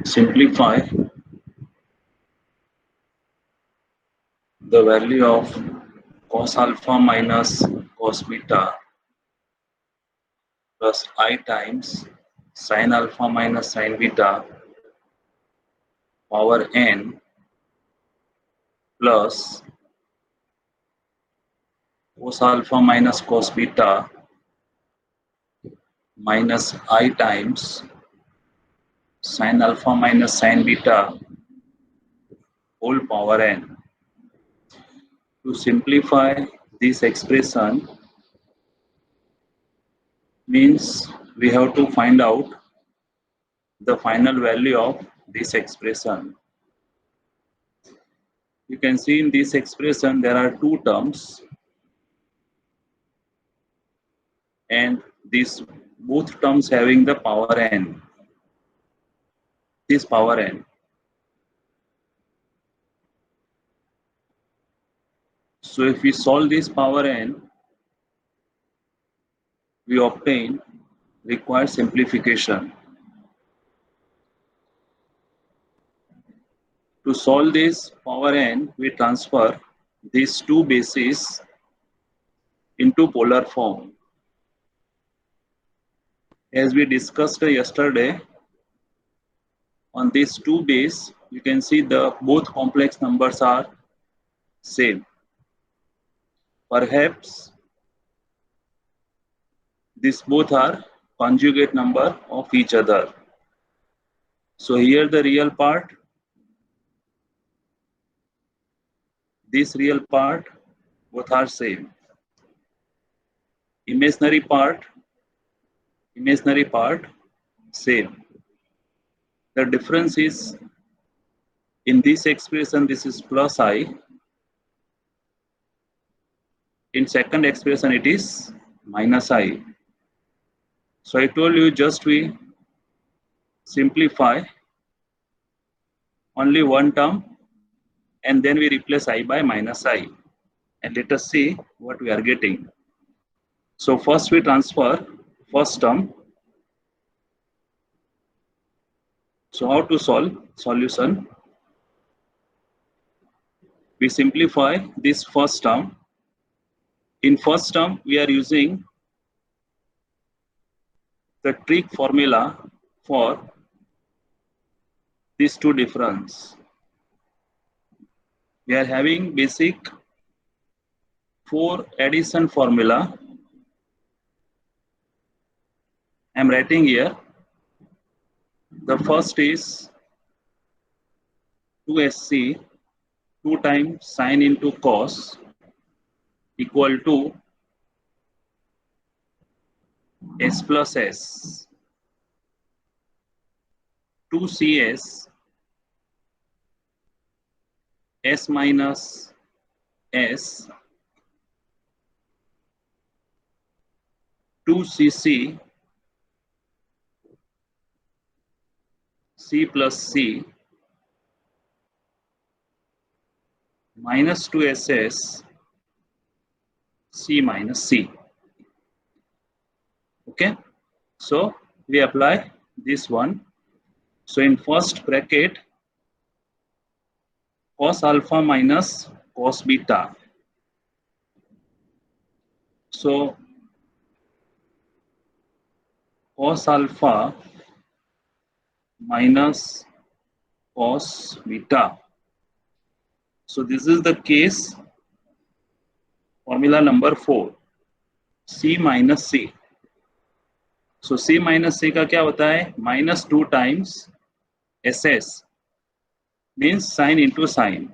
simplify the value of cos alpha minus cos beta plus I times sin alpha minus sin beta power n plus cos alpha minus cos beta minus I times sin alpha minus sin beta whole power n. To simplify this expression means we have to find out the final value of this expression. You can see in this expression there are two terms, and these both terms having the power n. This power n. So if we solve this power n, we obtain required simplification. To solve this power n, we transfer these two bases into polar form. As we discussed yesterday, on these two base, you can see the both complex numbers are same. Perhaps these both are conjugate number of each other. So here the real part, this real part, both are same. Imaginary part, same. The difference is in this expression, this is plus I. In second expression, it is minus I. So I told you just we simplify only one term and then we replace I by minus I. And let us see what we are getting. So first we transfer first term. So how to solve? Solution. We simplify this first term. In first term, we are using the trig formula for these two difference. We are having basic 4 addition formula. I am writing here. The first is 2sc, 2 times sine into cos equal to s plus s. 2cs s minus s, 2cc c plus c minus 2ss c minus c. Okay, so we apply this one. So in first bracket, cos alpha minus cos beta. So cos alpha minus cos beta. So this is the case formula number 4, c minus c. So c minus c का क्या होता है? Minus 2 times ss means sine into sine.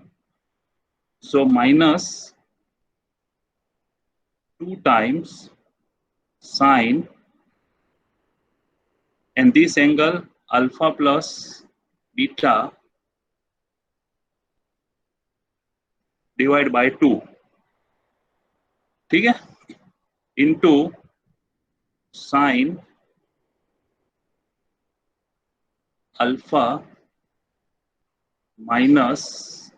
So minus 2 times sine, and this angle alpha plus beta divide by 2. ठीक है? Into sine alpha minus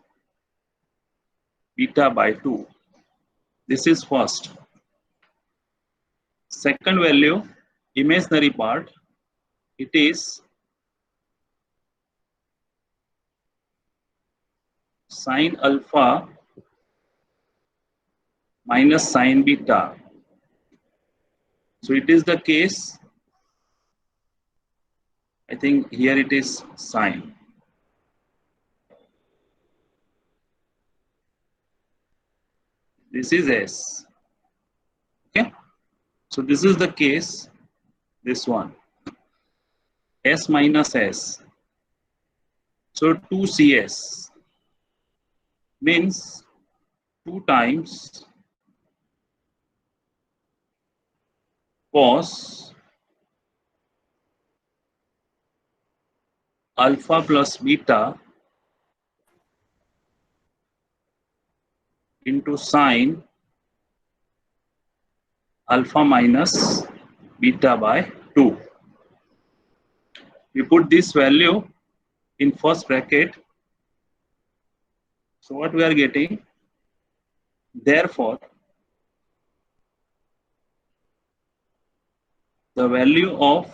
beta by 2. This is first. Second value, imaginary part, it is sine alpha minus sine beta. So it is the case, I think here it is sine. This is S. Okay. So this is the case, this one. S minus S. So 2CS means 2 times cos alpha plus beta into sine alpha minus beta by 2. We put this value in first bracket. So what we are getting? Therefore, the value of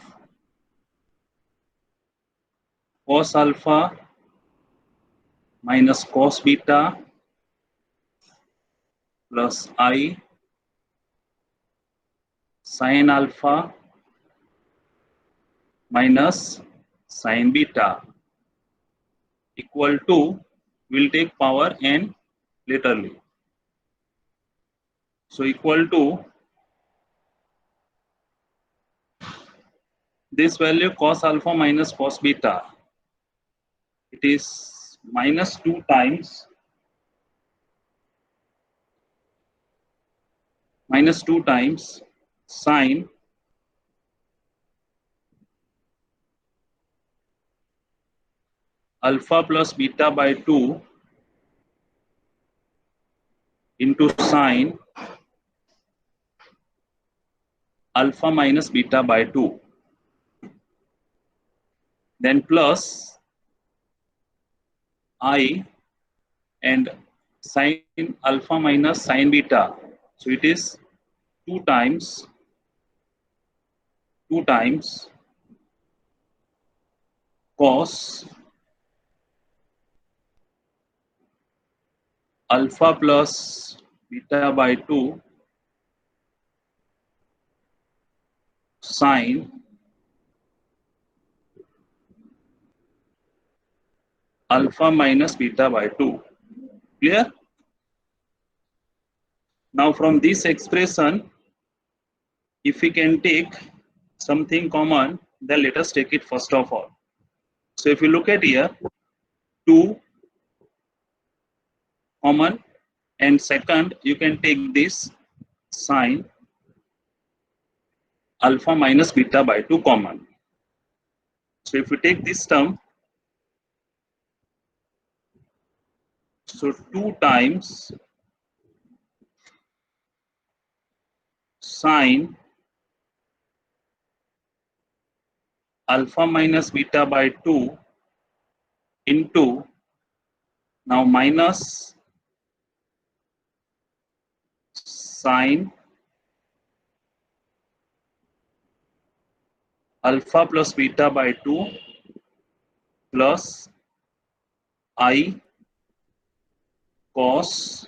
cos alpha minus cos beta plus I sin alpha minus sin beta equal to, will take power n literally. So equal to this value cos alpha minus cos beta. It is minus 2 times sine alpha plus beta by 2 into sine alpha minus beta by 2. Then plus I and sine alpha minus sine beta. So it is 2 times cos alpha plus beta by 2 sine alpha minus beta by 2. Clear? Now from this expression, if we can take something common, then let us take it first of all. So if you look at here, 2 common, and second you can take this sine alpha minus beta by 2 common. So if we take this term, so 2 times sine alpha minus beta by 2 into, now minus sine alpha plus beta by 2 plus I cos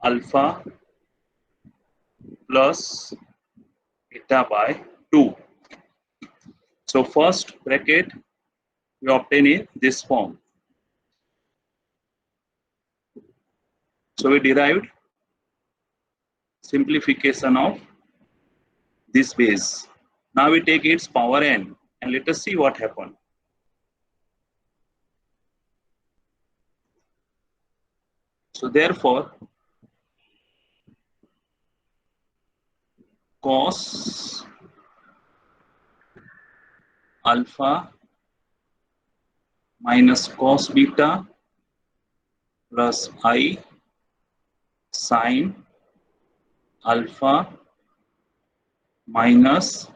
alpha plus beta by 2. So first bracket we obtain in this form. So we derived simplification of this base. Now we take its power n and let us see what happened. So therefore, cos alpha minus cos beta plus I sin alpha minus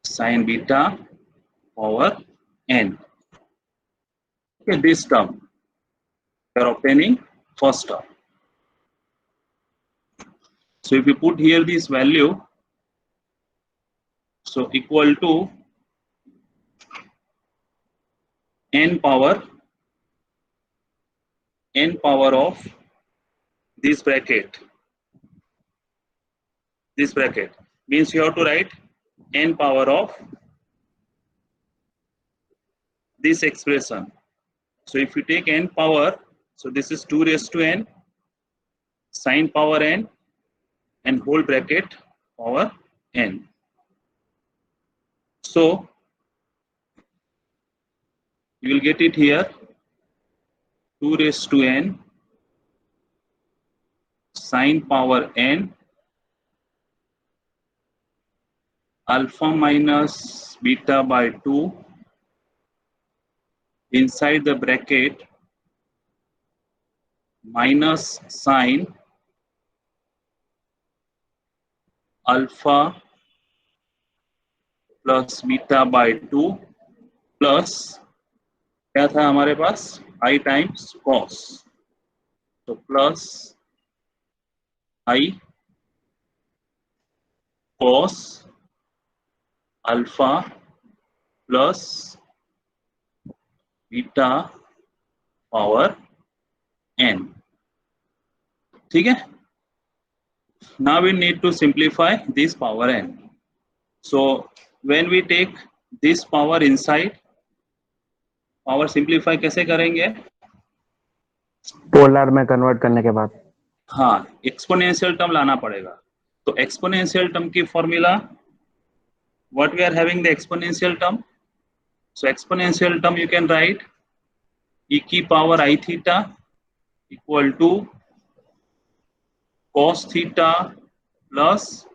sin beta power n. Okay, this term we are obtaining first term. So if we put here this value, so equal to n power n power of this bracket. This bracket means you have to write n power of this expression. So if you take n power, so this is 2 raised to n sine power n and whole bracket power n. So you will get it here 2 raised to n sine power n alpha minus beta by 2 inside the bracket minus sine alpha plus beta by 2 plus क्या था हमारे पास i times cos, तो plus i cos alpha plus beta power n. ठीक है, now we need to simplify this power n. So when we take this power inside, power simplify कैसे करेंगे? Polar में convert करने के बाद हाँ, एक्सपोनेंशियल टर्म लाना पड़ेगा. तो एक्सपोनेंशियल टर्म की formula, what we are having the exponential term, so exponential term you can write e की power I theta equal to cos theta plus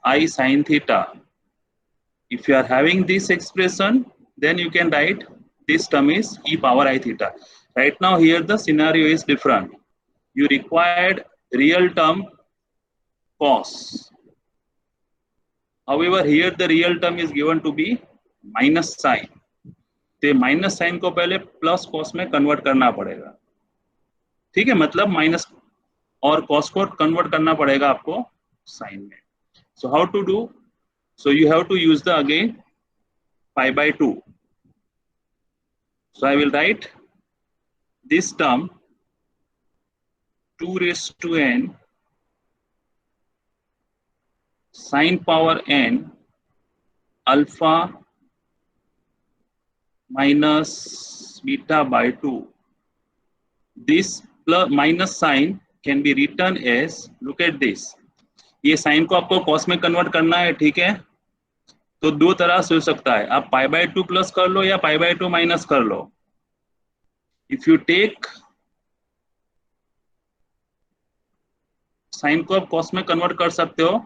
I sin theta. If you are having this expression, then you can write this term is e power I theta. Right now here the scenario is different. You required real term cos. However, here the real term is given to be minus sign. तो minus sign को पहले plus cos में convert करना पड़ेगा. ठीक है, मतलब minus और कॉस को कन्वर्ट करना पड़ेगा आपको साइन में. So how to do? So you have to use the again pi by 2. So I will write this term 2 raised to n sin power n alpha minus beta by 2. This plus minus sign can be written as, look at this, ये sign को आपको cos में convert करना है. ठीक है, तो दो तरह से हो सकता है, आप पाई बाय 2 प्लस कर लो या पाई बाय 2 माइनस कर लो. इफ यू टेक साइन को आप कॉस में कन्वर्ट कर सकते हो,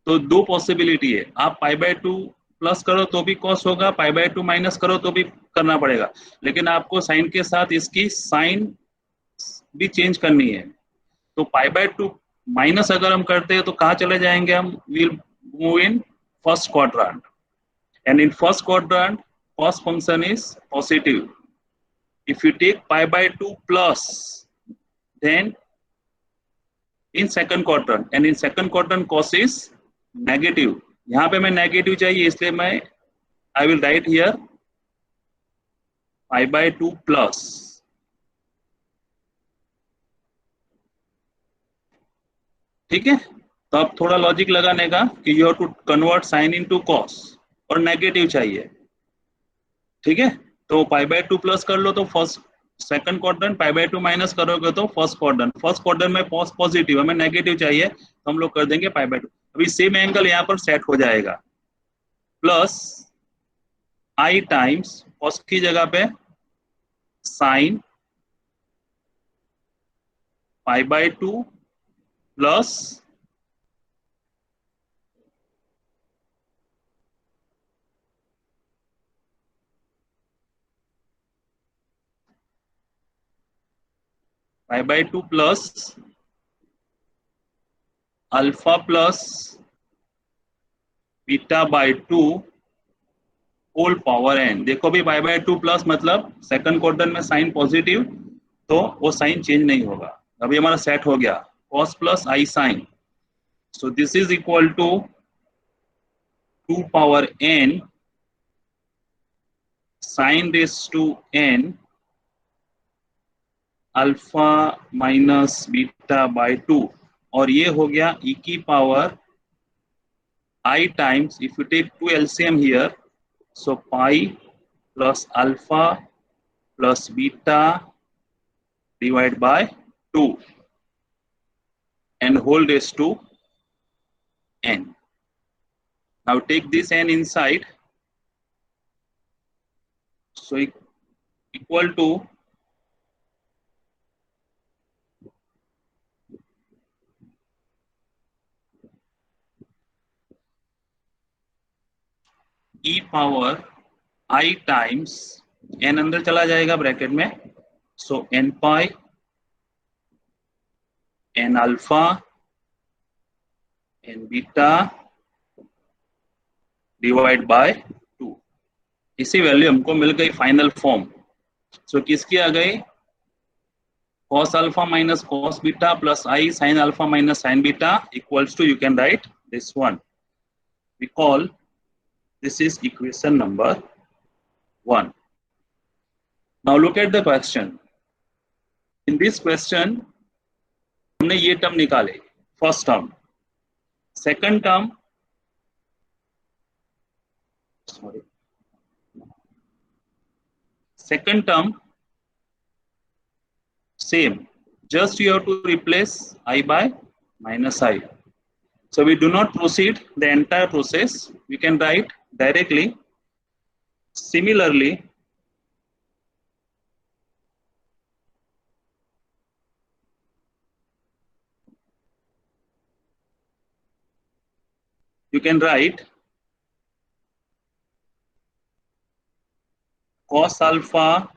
तो दो पॉसिबिलिटी है. आप पाई बाय 2 प्लस करो तो भी कॉस होगा, पाई बाय 2 माइनस करो तो भी करना पड़ेगा, लेकिन आपको साइन के साथ इसकी साइन भी चेंज करनी है. तो पाई बाय 2 माइनस अगर हम करते हैं तो कहाँ चले जाएंगे हम? Will move in first quadrant, and in first quadrant cos function is positive. If you take pi by 2 plus, then in second quadrant, and in second quadrant cos is negative. यहाँ पे मैं नेगेटिव चाहिए, इसलिए मैं I will write here pi by 2 plus. ठीक है, तो अब थोड़ा लॉजिक लगाने का कि you have to convert sine into cos, और नेगेटिव चाहिए. ठीक है, तो पाई बाय 2 प्लस कर लो तो first second quadrant, pi by 2 minus करोगे तो फर्स्ट क्वाड्रेंट. फर्स्ट क्वाड्रेंट में पॉजिटिव, हमें नेगेटिव चाहिए तो हम लोग कर देंगे पाई बाय 2. अभी सेम एंगल यहाँ पर सेट हो जाएगा, प्लस आई टाइम्स कॉस की जगह पे sine pi by 2 plus pi by 2 plus alpha plus beta by 2 whole power n. देखो भी पाई बाय 2 प्लस मतलब सेकंड क्वाड्रेंट में साइन पॉजिटिव, तो वो साइन चेंज नहीं होगा. अभी हमारा सेट हो गया cos plus i sine. So this is equal to 2 power n sine raise to n alpha minus beta by 2, और ये हो गया e की power I times, if you take 2 LCM here, so pi plus alpha plus beta divided by 2 and whole raised to n. Now take this n inside, so equal to e power I times n, अंदर चला जाएगा bracket में, so n pi n alpha n beta divide by 2. इसी value हमको मिल गई final form. सो किसकी आ गई? cos alpha minus cos beta plus I sin alpha minus sin beta equals to, you can write this one. We call this is equation number 1. Now look at the question. In this question हमने ये term निकाले, first term, second term, sorry, second term same, just you have to replace I by minus I. So we do not proceed the entire process, we can write directly. Similarly, you can write cos alpha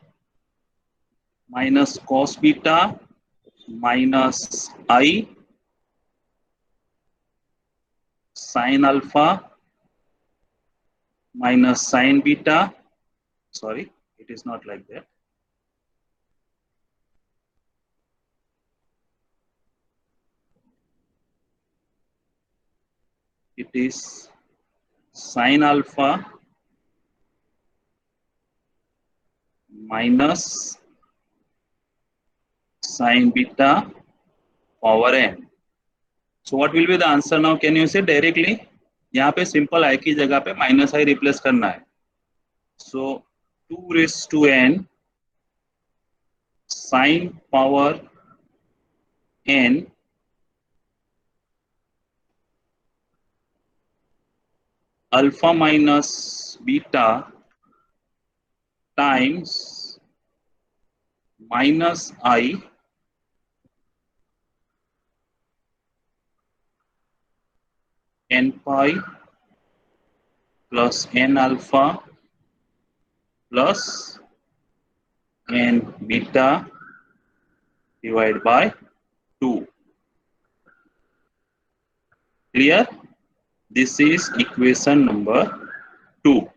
minus cos beta minus I sin alpha minus sin beta. Sorry, it is not like that. It is sin alpha minus sin beta power n. So what will be the answer now? Can you say directly? यहाँ पे simple I की जगह पे minus I replace करना है. So 2 raised to n sin power n alpha minus beta times minus I n pi plus n alpha plus n beta divided by 2. Clear? This is equation number 2.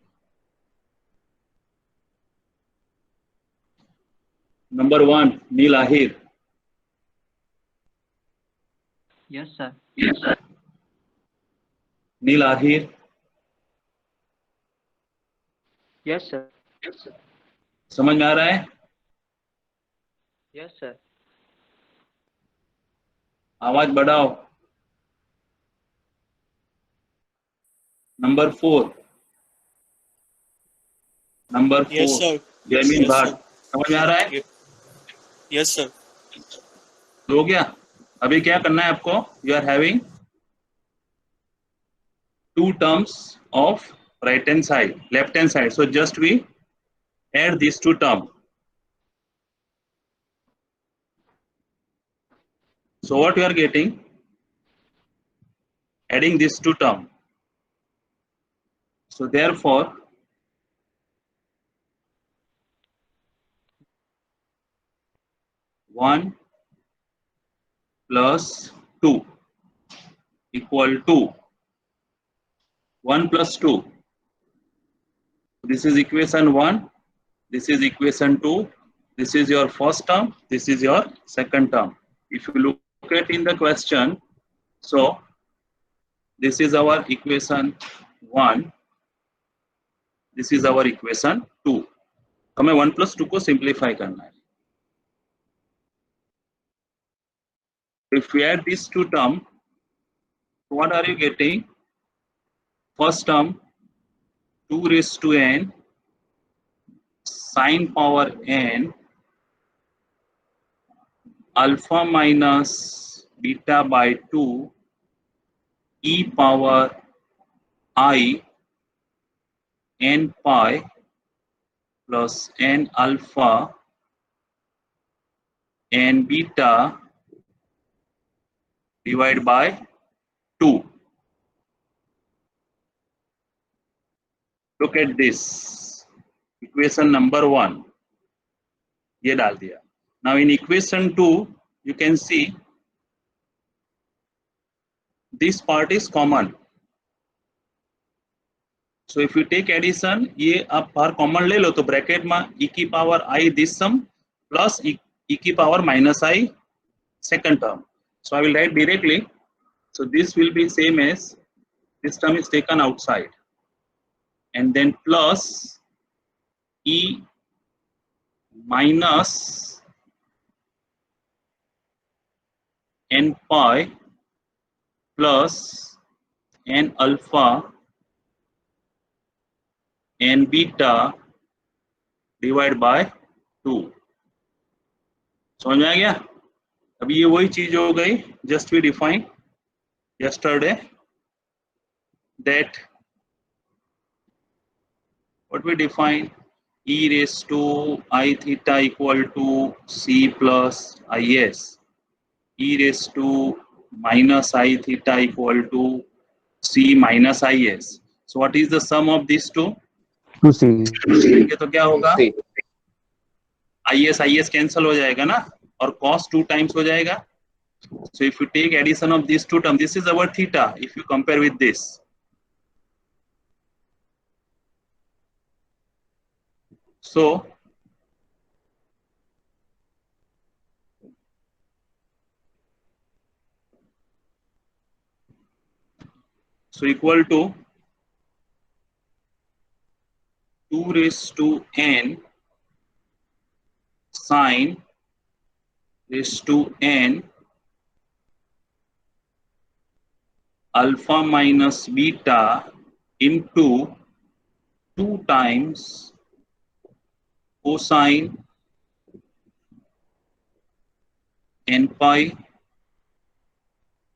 Number 1, Neil Ahir. Yes, sir. Yes, sir. Neil Ahir. Yes, sir. समझ में आ रहा है? Yes, sir. आवाज बढ़ाओ. Number 4. Number 4. Yes, sir. Jaymin Yes, भाट. sir. समझ में आ रहा है? Yes, sir. हो गया. अभी क्या करना है आपको? You are having 2 terms of right hand side, left hand side. So just we add these 2 terms. So what you are getting? Adding these 2 terms. So therefore, one plus 2 equal to 1 plus 2. This is equation 1. This is equation 2. This is your first term. This is your second term. If you look at in the question, so this is our equation 1. This is our equation 2. हमें 1 plus 2 को simplify करना है. if we add these two terms, what are you getting? First term 2 raised to n sine power n alpha minus beta by 2 e power I n pi plus n alpha n beta divided by 2. Look at this. Equation number 1. ये डाल दिया. Now in equation 2, you can see this part is common. So if you take addition, ये आप बाहर common ले लो तो bracket में e की power I this sum plus e की power minus I second term. So I will write directly. So this will be same as this term is taken outside, and then plus e minus n pi plus n alpha n beta divided by 2. समझ में आ गया? अभी ये वही चीज हो गई. Just we defined yesterday that what we define e raised to I theta equal to c plus is, e raised to minus I theta equal to c minus is. So what is the sum of these two? 2c. तो क्या होगा? is cancel हो जाएगा ना, और cos 2 times हो जाएगा. So if you take addition of these two terms, this is our theta. If you compare with this, so equal to 2 raised to n sine raised to n alpha minus beta into 2 times cosine n pi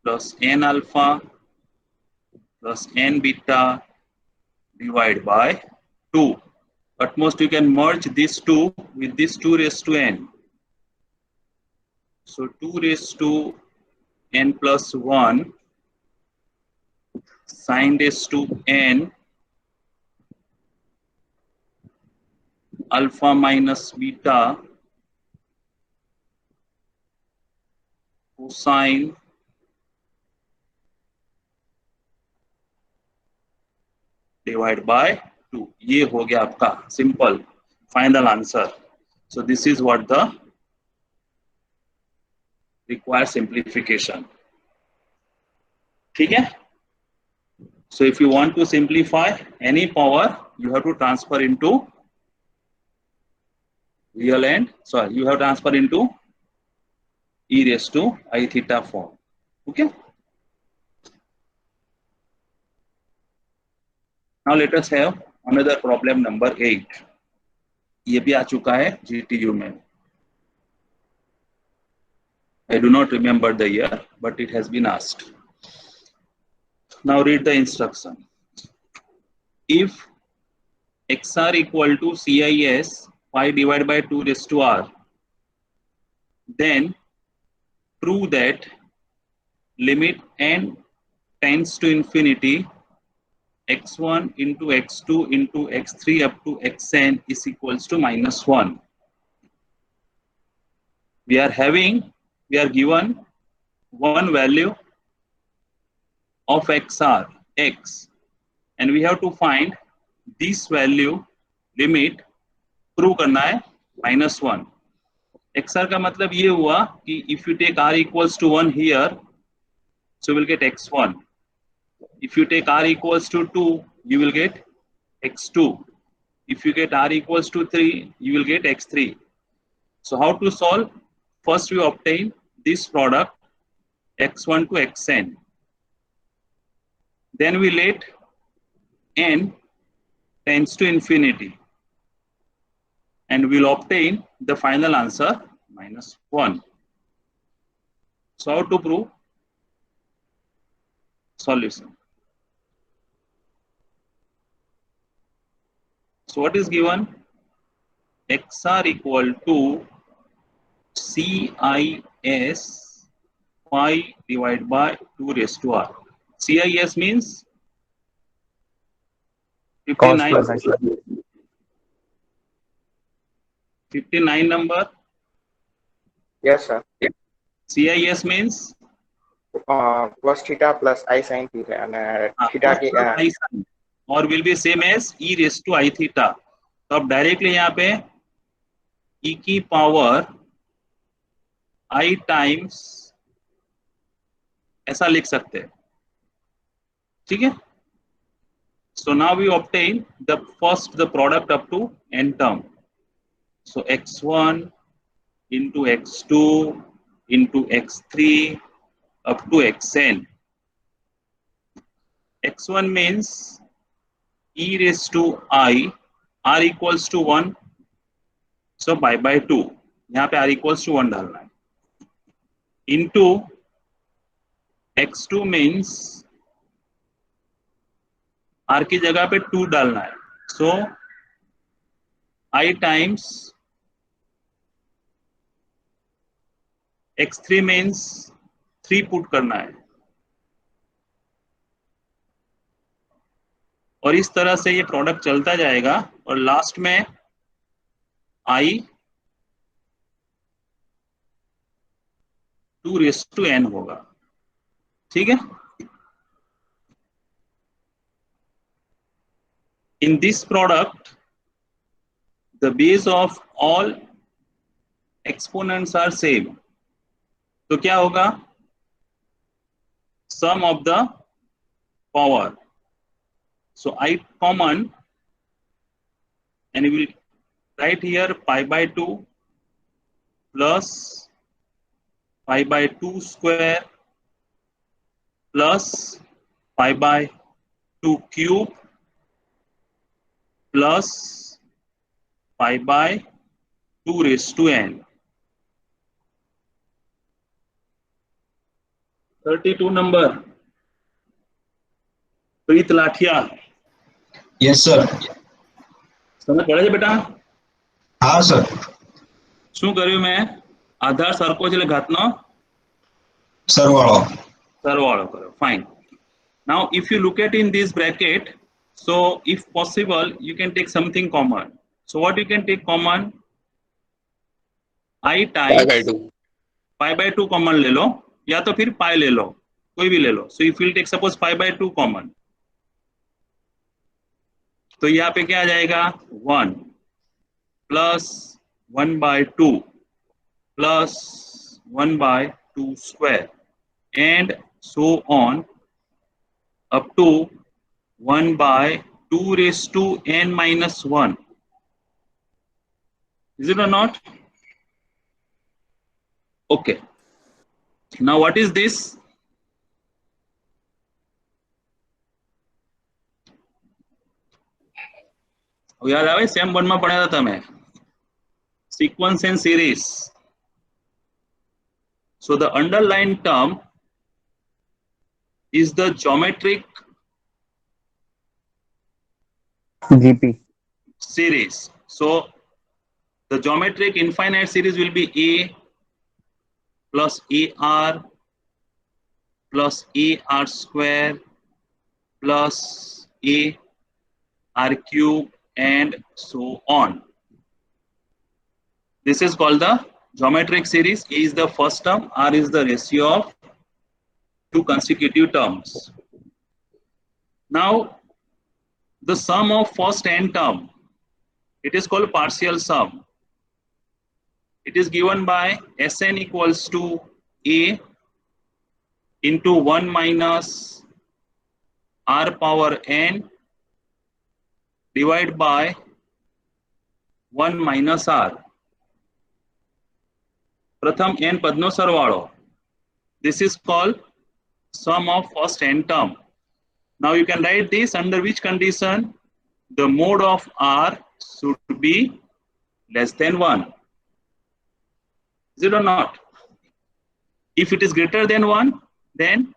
plus n alpha plus n beta divided by 2. At most you can merge these two with this 2 raised to n. So 2 raised to n plus 1 sine raised to n alpha minus beta cosine divided by 2. ये हो गया आपका simple final answer. So this is what the required simplification. ठीक है? So if you want to simplify any power, you have to transfer into real end. Sorry, you have to transfer into e raised to I theta form. Okay. Now let us have another problem number 8. ये भी आ चुका है GTU में. I do not remember the year, but it has been asked. Now read the instruction. If XR equal to CIS pi divided by 2 raised to R, then prove that limit n tends to infinity x1 into x2 into x3 up to xn is equals to -1. We are given one value of XR, x, and we have to find this value limit prove करना है -1. XR का मतलब ये हुआ कि if you take R equals to 1 here, so you will get x1. If you take R equals to 2, you will get x2. If you get R equals to 3, you will get x3. So how to solve? First we obtain this product x1 to xn. Then we let n tends to infinity, and we'll obtain the final answer -1. So how to prove? Solution. So what is given? XR equal to CIS pi divided by 2 raised to R. CIS means Cos 59, plus I. 59 number. Yes, sir. CIS means Cos theta plus I sin theta and theta cos की plus I sin, or will be same as e raised to I theta. तो अब directly यहाँ पे e की power I times ऐसा लिख सकते हैं, ठीक है. So now we obtain the product up to n term. So x1 into x2 into x3 up to xn. x1 means e raised to I, r equals to 1, so pi by 2. यहाँ पे r equals to 1 डालना है. Into x2 means r की जगह पे 2 डालना है. So I times x3 means 3 put करना है. और इस तरह से ये प्रोडक्ट चलता जाएगा और लास्ट में I 2 raised to n होगा, ठीक है. In this product, the base of all exponents are same. तो क्या होगा? Sum of the power. So I common, and we will write here pi by 2 plus pi by 2 square plus pi by 2 cube plus pi by 2 raised to n. 32 number. Preet लाठिया. Yes sir. समझ પડે છે બેટા? હા sir. શું કર્યું મેં? આધાર સરખો છે એટલે ઘાતનો સરવાળો. સરવાળો કર્યો. Fine. Now if you look at in this bracket, so if possible you can take something common. So what you can take common? I times pi by 2 common ले लो, या तो फिर pi ले लो, कोई भी ले लो. So if you take suppose pi by 2 common, तो यहाँ पे क्या आ जाएगा? 1 plus 1 by 2 plus 1 by 2 square and so on up to 1 by 2 raised to n minus 1. Is it or not? Okay. Now what is this? याद आवे same 1 में पढ़ा था તમે. Sequence and series. So the underlined term is the geometric GP series. So the geometric infinite series will be A plus AR plus AR square plus AR cube and so on. This is called the geometric series. A is the first term, R is the ratio of two consecutive terms. Now the sum of first n term, it is called partial sum. It is given by Sn equals to A into 1 minus R power n divided by 1 minus R. प्रथम n पद no सरवाळो This is called sum of first n term. Now you can write this under which condition? The mode of R should be less than 1. Is it or not? If it is greater than 1, then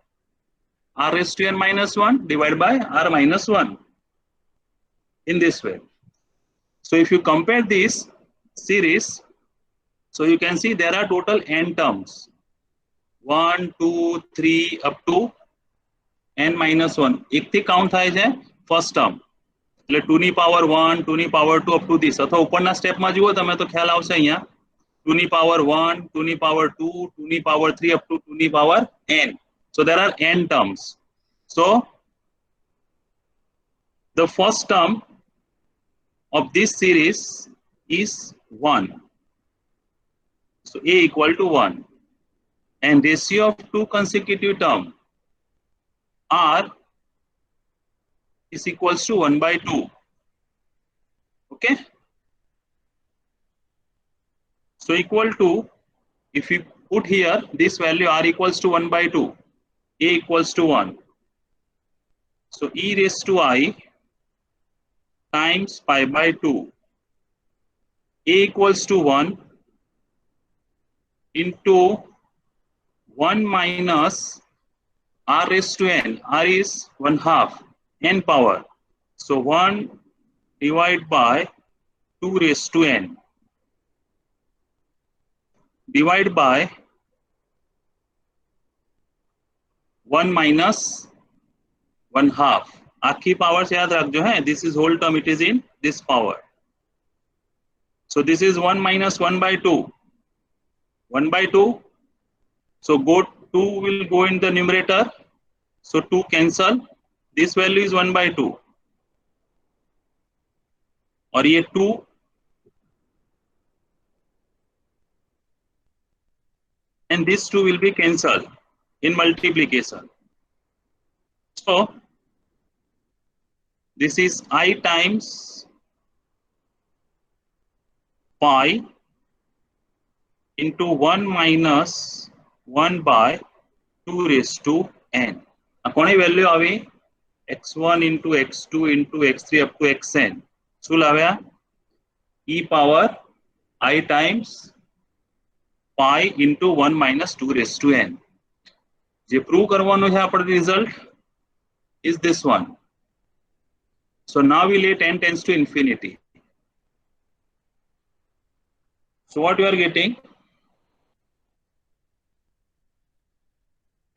R raised to n minus 1 divided by R minus 1. In this way. So if you compare this series, so you can see there are total n terms. 1, 2, 3 up to n minus 1. એક થી count થાય છે first term. એટલે 2 ની power 1, 2 ની power 2 up to this. અથવા ઉપરના સ્ટેપમાં જુઓ તમે તો ખ્યાલ આવશે અહીંયા. 2 ની પાવર 1, 2 ની પાવર 2, 2 ની પાવર 3 up to 2 ની power n. So there are n terms. So the first term of this series is 1. So A equal to 1. And ratio of two consecutive terms R is equals to 1 by 2. Okay. So equal to, if you put here this value R equals to 1 by 2, A equals to 1. So E raised to I times pi by 2. A equals to 1 into 1 minus R raised to n. R is 1/2 n power. So 1 divided by 2 raised to n. Divide by 1 minus 1/2. आखी power से याद रख जो है, this is whole term, it is in this power. So this is 1 minus 1 by 2. 1 by 2. So 2 will go in the numerator. So 2 cancel. This value is 1 by 2. और ये 2 and this 2 will be cancelled in multiplication. So this is I times pi into 1 minus 1 by 2 raised to n. કોની value આવી? x1 into x2 into x3 up to xn. શું લાવ્યા? e power I times pi into 1 minus 2 raised to n. જે prove કરવાનું છે આપણો result is this one. So now we let n tends to infinity. So what you are getting?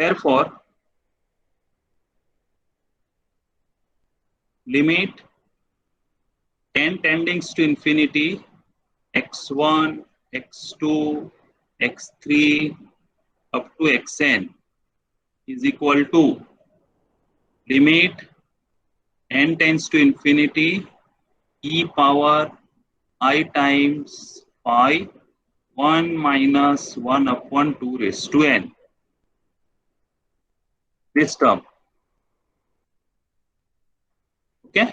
Therefore, limit n tending to infinity x1, x2, x3 up to xn is equal to limit n tends to infinity e power I times pi 1 minus 1 upon 2 raised to n. This term. Okay.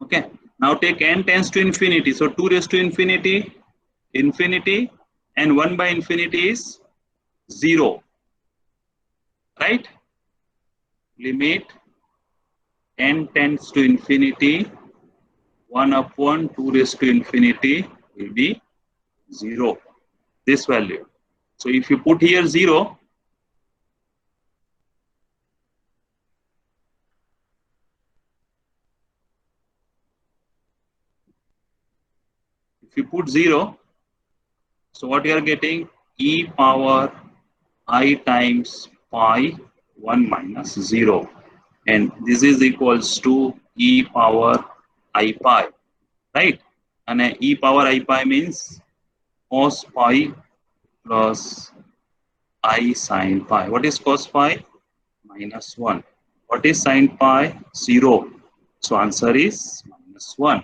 Okay. Now take n tends to infinity. So 2 raised to infinity, infinity, and 1 by infinity is 0. Right? Limit n tends to infinity, 1 upon 2 raised to infinity will be 0. This value. So if you put here 0, if you put 0, so what you are getting? E power I times pi 1 minus 0. And this is equals to e power I pi. Right? And e power I pi means cos pi plus I sin pi. What is cos pi? Minus 1. What is sin pi? 0. So answer is minus 1.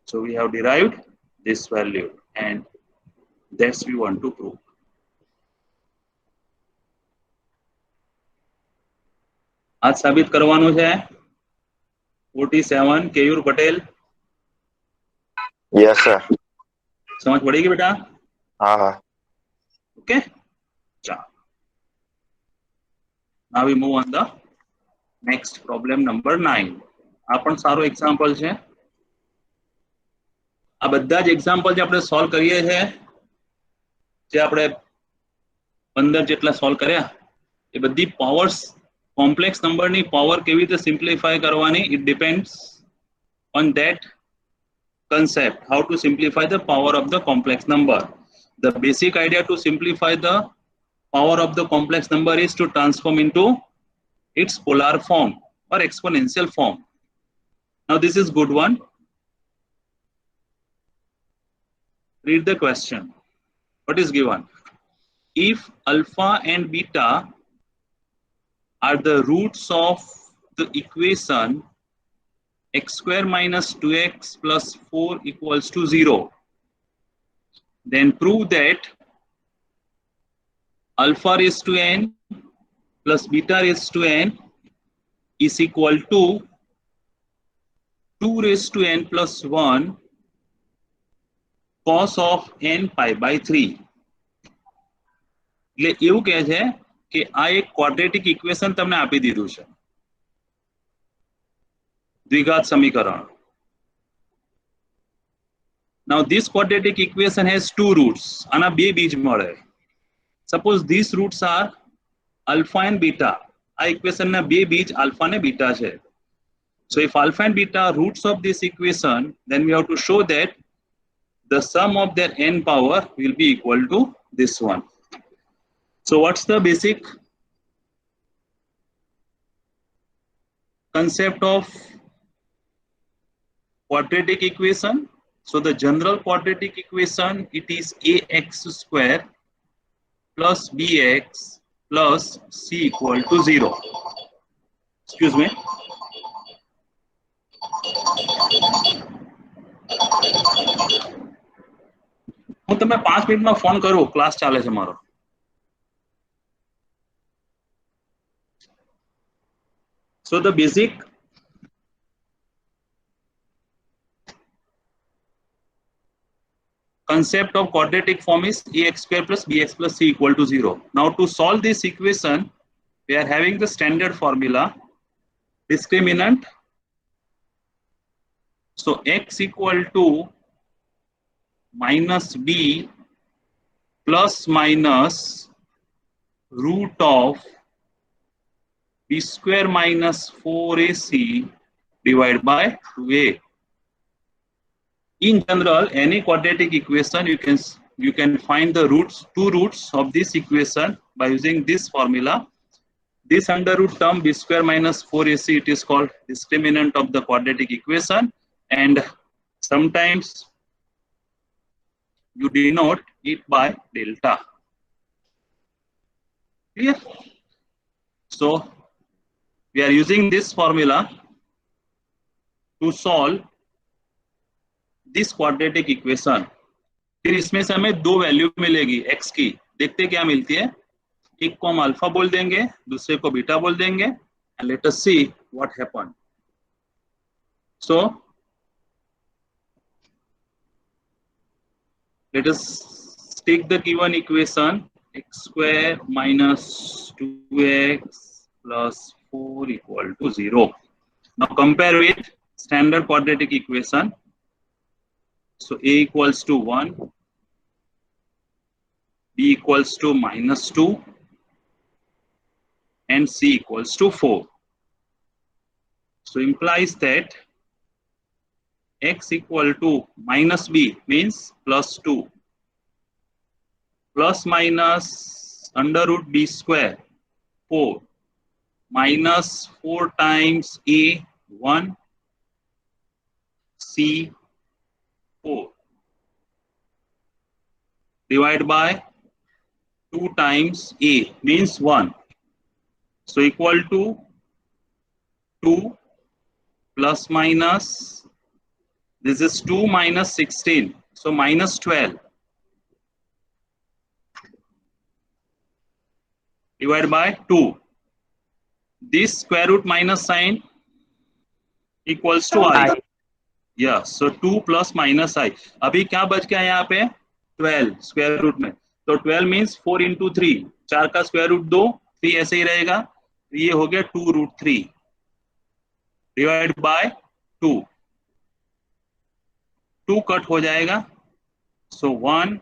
So we have derived this value and that's we want to prove. आज साबित करवानो है 47 Keyur Patel. Yes sir. समझ पड़ेगी बेटा? हाँ हाँ okay चलो now we move on the next problem number 9 આ પણ સારો એક્ઝામ્પલ છે આ બધા જ એક્ઝામ્પલ જે આપણે સોલ્વ કરીએ છીએ જે આપણે 15 જેટલા સોલ્વ કર્યા એ બધી પાવર્સ કોમ્પ્લેક્સ નંબરની પાવર કેવી રીતે સિમ્પ્લિફાય કરવાની it depends on that concept how to simplify the power of the complex number. The basic idea to simplify the power of the complex number is to transform into its polar form or exponential form. Now this is good one. Read the question. What is given? If alpha and beta are the roots of the equation x square minus 2x plus 4 equals to 0, then prove that alpha raised to n plus beta raised to n is equal to 2 raised to n plus 1 cos of n pi by 3. એટલે એવું કહે છે કે આ એક quadratic equation તમને આપી દીધું છે દ્વિઘાત સમીકરણ. Now this quadratic equation has two roots. આના બે બીજ મળે. Suppose these roots are alpha and beta. આ equation ના બે બીજ alpha અને beta છે. So if alpha and beta are roots of this equation, then we have to show that the sum of their n power will be equal to this one. So what's the basic concept of quadratic equation? So the general quadratic equation, it is ax square plus bx plus c equal to 0. Excuse me. હું તમને 5 મિનિટમાં phone કરું, class ચાલે છે મારો. So the basic concept of quadratic form is ax square plus bx plus c equal to 0. Now to solve this equation, we are having the standard formula discriminant. So x equal to minus b plus minus root of b square minus 4ac divided by 2a. In general, any quadratic equation you can find the roots, two roots of this equation by using this formula. This under root term b square minus 4ac, it is called discriminant of the quadratic equation, and sometimes you denote it by delta. Clear? So we are using this formula to solve this quadratic equation. फिर इसमें से हमें दो value मिलेगी x की. देखते क्या मिलती है. एक को हम अल्फा बोल देंगे, दूसरे को बीटा बोल देंगे, and let us see what happened. So let us take the given equation x square minus 2x plus 4 equal to 0. Now compare with standard quadratic equation. So a equals to 1, b equals to minus 2, and c equals to 4. So implies that x equal to minus b means plus 2, plus minus under root b square 4, minus 4 times a 1, c 4, divided by 2 times a means 1. So equal to 2 plus minus, this is 2 minus 16, so minus 12, divided by 2. This square root minus sign equals to I. Yeah, so 2 plus minus I. अभी क्या बच गया यहाँ पे? 12 square root में, तो 12 means 4 into 3, 4 का square root 2, 3 ऐसे ही रहेगा, तो ये हो गया 2√3 डिवाइड बाय 2, 2 कट हो जाएगा, सो 1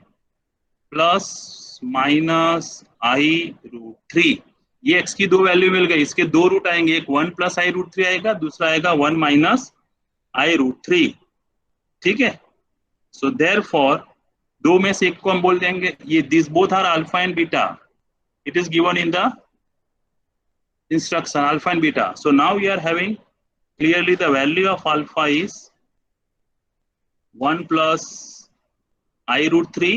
प्लस माइनस i√3, ये x की 2 वैल्यू मिल गई, इसके 2 रूट आएंगे, एक 1 प्लस i√3 आएगा, दूसरा आएगा 1 माइनस i√3, ठीक है। सो देयरफॉर दो में से एक को हम बोल देंगे, ये this both are alpha and beta, it is given in the instruction alpha and beta, so now we are having clearly the value of alpha is 1 plus i√3,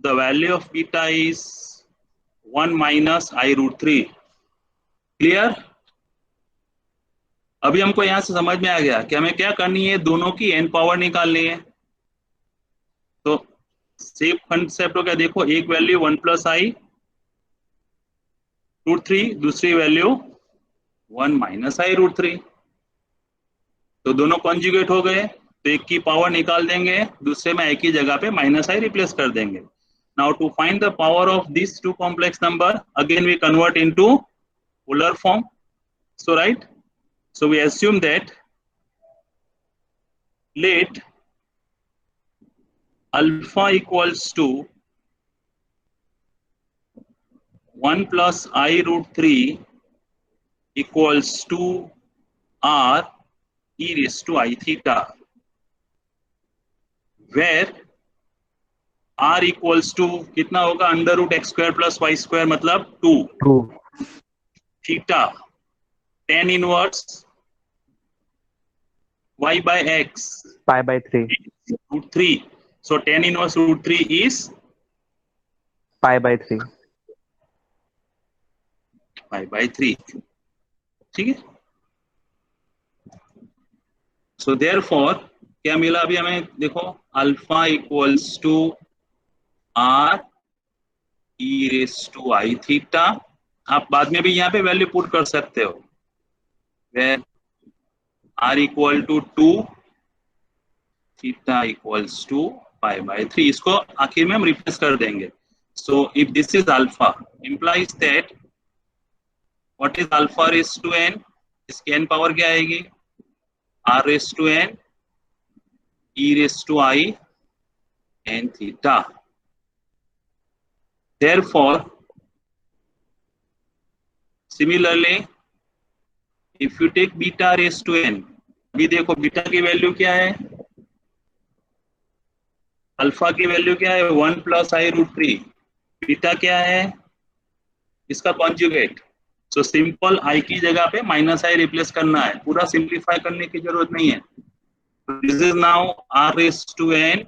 the value of beta is 1 minus i√3, clear। अभी हमको यहां से समझ में आ गया कि हमें क्या करनी है, दोनों की n पावर निकालनी है, तो सेम कंसेप्ट हो गया, देखो एक वैल्यू 1 प्लस i√3, दूसरी वैल्यू 1 माइनस i√3, तो दोनों कॉन्जुगेट हो गए, तो एक की पावर निकाल देंगे, दूसरे में एक ही जगह पे माइनस i रिप्लेस कर देंगे। Now to find the power of this two complex number, again we convert into polar form, so right, so we assume that let alpha equals to 1 plus i√3 equals to r e raised to I theta, where r equals to कितना होगा, under root x square plus y square मतलब 2, theta tan inverse y by x pi by 3, √3, so tan inverse √3 is pi by 3, pi by 3, ठीक है। So therefore क्या मिला अभी हमें, देखो alpha equals to r e raised to I theta, आप बाद में भी यहाँ पे वैल्यू पुट कर सकते हो, where r equal to 2, theta equals to pi by 3, इसको आखिर में हम रिप्लेस कर देंगे। So if this is alpha, implies that what is alpha raised to n, इसकी n पावर क्या आएगी, r raised to n e raised to I n theta, therefore similarly if you take beta raised to n, अभी देखो beta की value क्या है, alpha की value क्या है 1 प्लस i√3, बीटा क्या है इसका कॉन्जुगेट, सो सिंपल i की जगह पे माइनस i रिप्लेस करना है, पूरा सिंप्लीफाई करने की जरूरत नहीं है। This is now r raised to n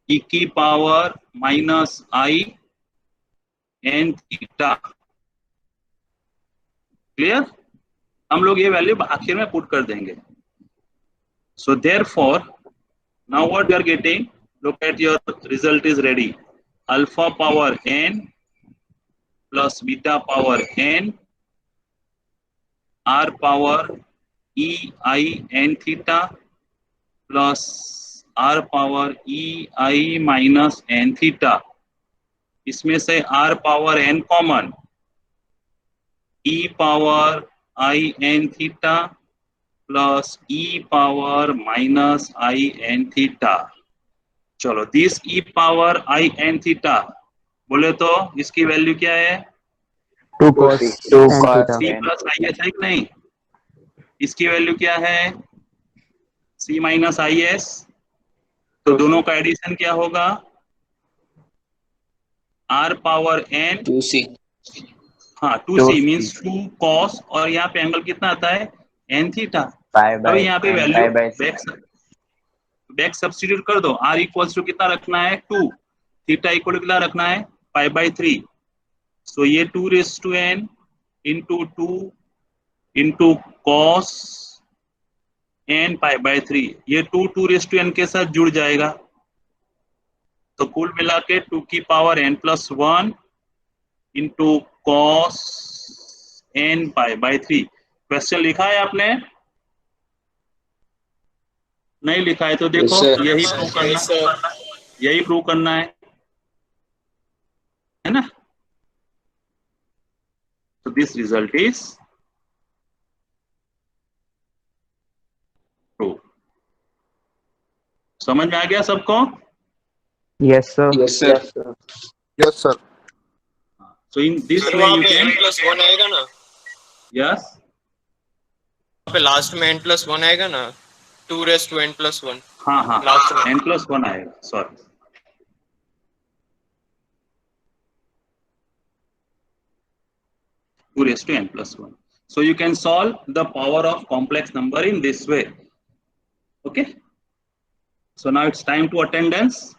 e की power minus I n theta, clear, हम लोग ये वैल्यू आखिर में पुट कर देंगे। So therefore now what we are getting, look at your result is ready, alpha power n plus beta power n r power e I n theta plus r power e I minus n theta, इसमें से r power n common, e power I n theta plus e power minus I n theta, चलो this e power I n theta बोले तो इसकी value क्या है, 2 cos c plus I S है कि नहीं, इसकी वैल्यू क्या है c माइनस आई एस, तो दोनों का एडिशन क्या होगा, r पावर n 2c, हाँ 2c मीन्स 2 cos, और यहाँ पे एंगल कितना आता है n थीटा, अब यहाँ पे वैल्यू बैक सब्स्टिट्यूट कर दो, r इक्वल्स टू कितना रखना है 2, थीटा इक्वल कितना रखना है पाई बाय 3, सो ये 2 raise to n into 2 into cos n pi by 3, ये 2 रेज़ टू n के साथ जुड़ जाएगा, तो कुल मिला के 2 की power n plus 1 into cos n pi by 3। Question लिखा है आपने, नहीं लिखा है तो देखो Yes, sir. यही प्रूव करना, यही प्रूव करना है ना? तो दिस रिजल्ट इज ट्रू। समझ में आ गया सबको? Yes, sir. Yes, sir. Yes, sir. Yes, sir. So in this sir way वहाँ you पे can, n+1 आएगा ना, yes, वहाँ पे लास्ट में n+1 आएगा ना, 2n+1 हाँ हाँ, लास्ट में। n+1 आएगा, sorry, two raise to n+1. So you can solve the power of complex number in this way. Okay. So now it's time to attendance.